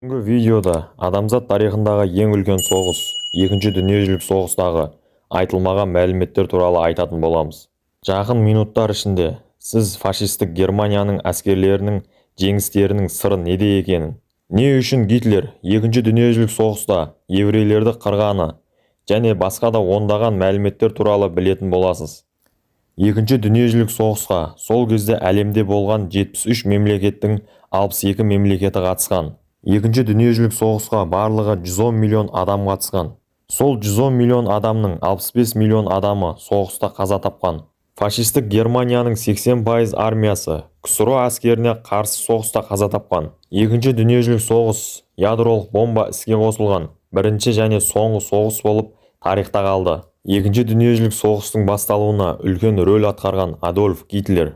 Бүгінгі видеода адамзат тарихындағы ең үлкен соғыс, екінші дүниежүзілік соғыстағы айтылмаған мәліметтер туралы айтатын боламыз. Жақын минуттар ішінде сіз фашистік Германияның әскерлерінің жеңістерінің сыры неде екенін, не үшін Гитлер екінші дүниежүзілік соғыста еврейлерді қырғаны және басқа да ондаған мәліметтер туралы білетін боласыз. Екінші дүниежүзілік соғысқа сол кезде әлемде болған 73 мемлекеттің 62 мемлекеті қатысқан. Екінші дүниежүзілік соғысқа барлығы 110 миллион адам қатысқан. Сол 110 миллион адамның 65 миллион адамы соғыста қаза тапқан. Фашистік Германияның 80% армиясы КСРО әскеріне қарсы соғыста қаза тапқан. Екінші дүниежүзілік соғыс ядролық бомба іске қосылған бірінші және соңғы соғыс болып тарихта қалды. Екінші дүниежүзілік соғыстың басталуына үлкен рөл атқарған Адольф Гитлер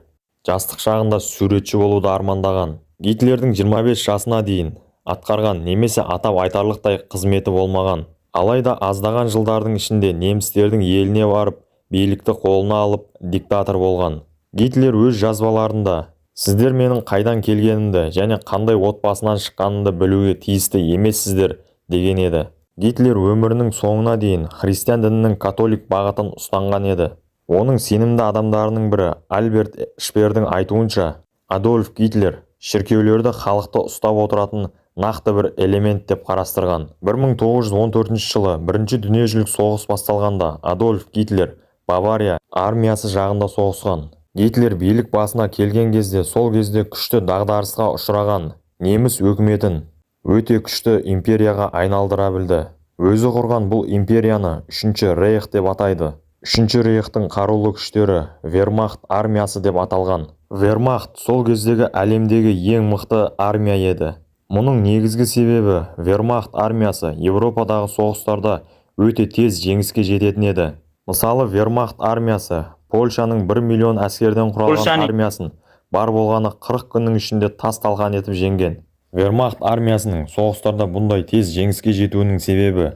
жастық шағында суретші болуды армандаған. Гитлердің 25 жасына дейін атқарған немесе атап айтарлықтай қызметі болмаған. Алайда аздаған жылдардың ішінде немістердің еліне барып, билікті қолына алып, диктатор болған. Гитлер өз жазбаларында «Сіздер менің қайдан келгенімді және қандай отбасынан шыққанымды білуге тиісті емессіздер» деген еді. Гитлер өмірінің соңына дейін христиан дінінің католик бағытын ұстанған еді. Оның сенімді адамдарының бірі Альберт Шпердің айтуынша, Адольф Гитлер шіркеулерді халықты ұстап отыратын нақты бір элемент деп қарастырған. 1914 жылы бірінші дүниежүзілік соғыс басталғанда Адольф Гитлер Бавария армиясы жағында соғысқан. Гитлер билік басына келген кезде сол кезде күшті дағдарысқа ұшыраған неміс өкіметін өте күшті империяға айналдыра білді. Өзі құрған бұл империяны үшінші рейх деп атайды. Үшінші рейхтің қарулы күштері Вермахт армиясы деп аталған. Вермахт сол кездегі әлемдегі ең мықты армия еді. Мұның негізгі себебі Вермахт армиясы Европадағы соғыстарда өте тез жеңіске жететін еді. Мысалы, Вермахт армиясы Польшаның 1 миллион әскерден құралған армиясын бар болғаны 40 күннің ішінде тас-талқан етіп жеңген. Вермахт армиясының соғыстарда бұндай тез жеңіске жетуінің себебі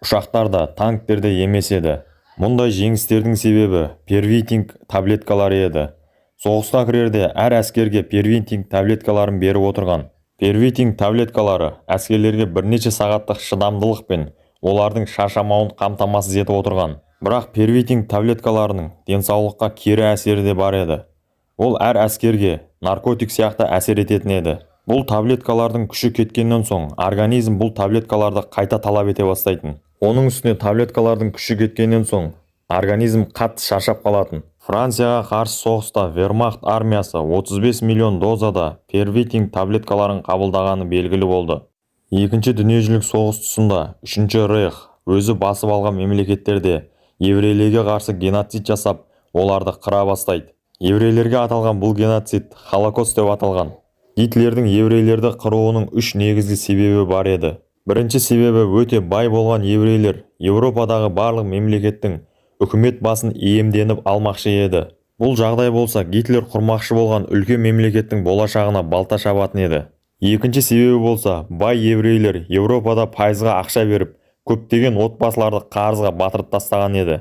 ұшақтарда, танктерде емес еді. Мұндай жеңістердің себебі первитинг таблеткалары еді. Соғысқа кірерде әр әскерге первитинг таблеткаларын беріп отырған. Первитинг таблеткалары әскерлерге бірнеше сағаттық шыдамдылық пен олардың шаршамауын қамтамасыз етіп отырған. Бірақ первитинг таблеткаларының денсаулыққа кері әсері де бар еді. Ол әр әскерге наркотик сияқты әсер ететін еді. Бұл таблеткалардың күші кеткеннен соң организм бұл таблеткаларды қайта талап ете бастайтын. Оның үстіне таблеткалардың күші кеткеннен соң организм қатты шаршап қалатын. Францияға қарсы соғыста Вермахт армиясы 35 миллион дозада первитинг таблеткаларын қабылдағаны белгілі болды. Екінші дүниежүзілік соғыс тұсында үшінші рейх өзі басып алған мемлекеттерде еврейлерге қарсы геноцид жасап, оларды қыра бастайды. Еврейлерге аталған бұл геноцид Холокост деп аталған. Гитлердің еврейлерді қыруының үш негізгі себебі бар еді. Бірінші себебі өте бай болған еврейлер Европадағы барлық мемлекеттің үкімет басын иемденіп алмақшы еді. Бұл жағдай болса, Гитлер құрмақшы болған үлкен мемлекеттің болашағына балта шабатын еді. Екінші себебі болса, бай еврейлер Европада пайызға ақша беріп, көптеген отбасыларды қарызға батырып тастаған еді.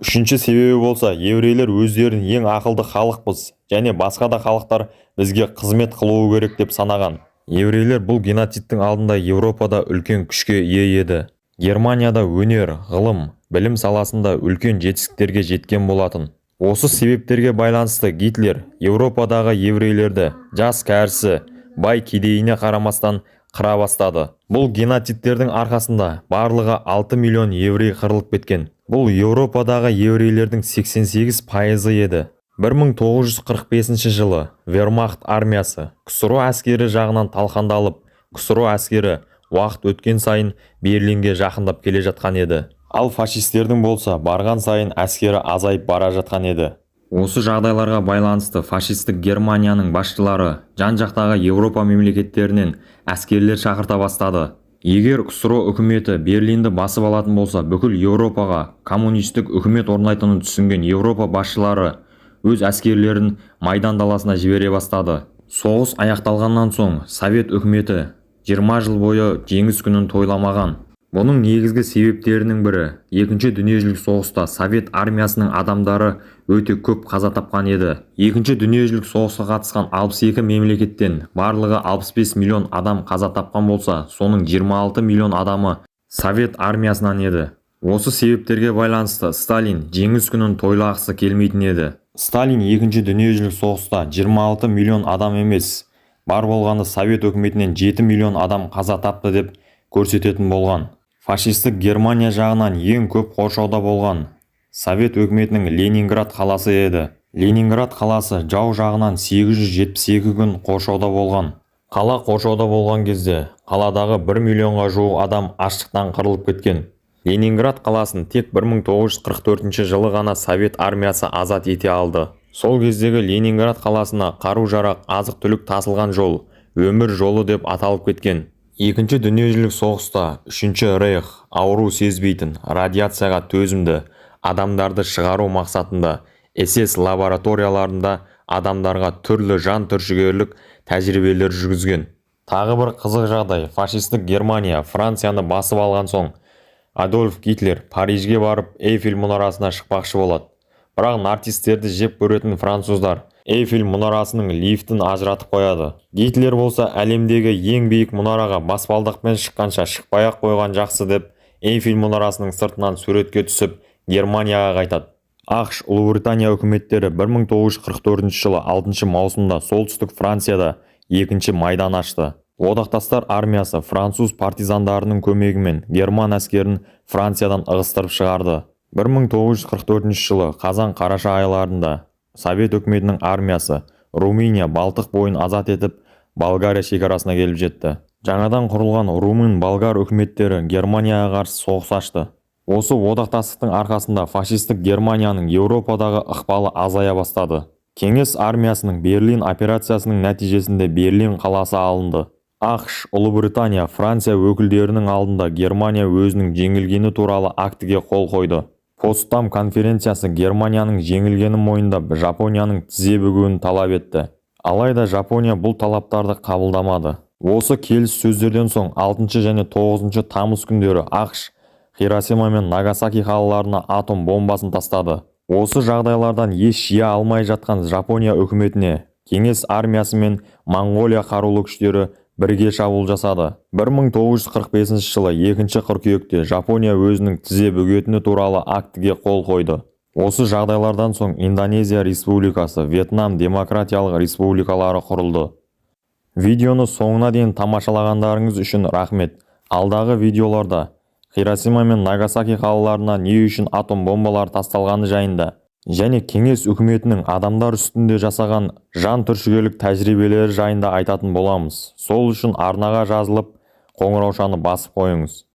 Үшінші себебі болса, еврейлер өздерін ең ақылды халықпыз және басқа да халықтар бізге қызмет қылуы керек деп санаған. Еврейлер бұл геноцидтің алдында Европада үлкен күшке ие еді. Германияда өнер, ғылым, білім саласында үлкен жетістіктерге жеткен болатын. Осы себептерге байланысты Гитлер Европадағы еврейлерді жас кәрісі, бай кедейіне қарамастан қыра бастады. Бұл геноцидтердің арқасында барлығы 6 миллион еврей қырылып кеткен. Бұл Европадағы еврейлердің 88% еді. 1945 жылы Вермахт армиясы КСРО әскері жағынан талқандалып, КСРО әскері уақыт өткен сайын Берлинге жақындап келе жатқан еді. Ал фашистердің болса барған сайын әскері азайып бара жатқан еді. Осы жағдайларға байланысты фашистік Германияның басшылары жан-жақтағы Европа мемлекеттерінен әскерлер шақырта бастады. Егер КСРО үкіметі Берлинді басып алатын болса, бүкіл Европаға коммунистік үкімет орнайтынын түсінген Европа басшылары өз әскерлерін майдан даласына жібере бастады. Соғыс аяқталғаннан соң Совет үкіметі 20 жыл бойы жеңіс күнін тойламаған. Бұның негізгі себептерінің бірі, Екінші дүниежүзілік соғыста Совет армиясының адамдары өте көп қаза тапқан еді. Екінші дүниежүзілік соғысқа қатысқан 62 мемлекеттен барлығы 65 миллион адам қаза тапқан болса, соның 26 миллион адамы Совет армиясынан еді. Осы себептерге байланысты Сталин жеңіс күнін тойлағысы келмейтін еді. Сталин Екінші дүниежүзілік соғыста 26 миллион адам емес, бар болғаны Совет өкіметінен 7 миллион адам қаза тапты деп көрсететін болған. Фашистік Германия жағынан ең көп қоршауда болған Совет өкіметінің Ленинград қаласы еді. Ленинград қаласы жау жағынан 872 күн қоршауда болған. Қала қоршауда болған кезде қаладағы 1 миллионға жуық адам аштықтан қырылып кеткен. Ленинград қаласын тек 1944 жылы ғана Совет армиясы азат ете алды. Сол кездегі Ленинград қаласына қару-жарақ, азық-түлік тасылған жол өмір жолы деп аталып кеткен. Екінші дүниежүзілік соғыста Үшінші Рейх ауру сезбейтін, радиацияға төзімді адамдарды шығару мақсатында СС лабораторияларында адамдарға түрлі жан түршігерлік тәжірибелер жүргізген. Тағы бір қызық жағдай, фашистік Германия Францияны басып алған соң Адольф Гитлер Парижге барып Эйфель мұнарасына шықпақшы болады. Бірақ нацистерді жеп көретін француздар Эйфель мұнарасының лифтін ажыратып қояды. Гитлер болса әлемдегі ең биік мұнараға баспалдақпен шыққанша шықпай-ақ қойған жақсы деп Эйфель мұнарасының сыртынан суретке түсіп Германияға қайтады. ақш Ұлыбритания үкіметтері 1944 жылы 6 маусымда солтүстік Францияда екінші майдан ашты. Одақтастар армиясы француз партизандарының көмегімен герман әскерін Франциядан ығыстырып шығарды. 1944 жылы қазан-қараша айларында Совет өкіметінің армиясы Румыния Балтық бойын азат етіп, Болгария шекарасына келіп жетті. Жаңадан құрылған румын-болгар үкіметтері Германияға қарсы соғыс ашты. Осы одақтастықтың арқасында фашистік Германияның Еуропадағы ықпалы азая бастады. Кеңес армиясының Берлин операциясының нәтижесінде Берлин қаласы алынды. ақш, Ұлыбритания, Франция өкілдерінің алдында Германия өзінің жеңілгені туралы актіге қол қойды. Потсдам конференциясы Германияның жеңілгені мойындап, Жапонияның тізе бүгуін талап етті. Алайда Жапония бұл талаптарды қабылдамады. Осы келіссөздерден соң 6 және 9 тамыз күндері ақш Хиросима мен Нагасаки қалаларына атом бомбасын тастады. Осы жағдайлардан еш жия алмай жатқан Жапония үкіметіне Кеңес армиясы мен Моңғолия қарулы күштері бірге шабуыл жасады. 1945 жылы 2 қыркүйекте Жапония өзінің тізе бүгетіні туралы актіге қол қойды. Осы жағдайлардан соң Индонезия республикасы, Вьетнам демократиялық республикалары құрылды. Видеоны соңына дейін тамашалағандарыңыз үшін рахмет. Алдағы видеоларда Хиросима мен Нагасаки қалаларына не үшін атом бомбалар тасталғаны жайында және Кеңес үкіметінің адамдар үстінде жасаған жан түршігерлік тәжірибелері жайында айтатын боламыз. Сол үшін арнаға жазылып, қоңыраушаны басып қойыңыз.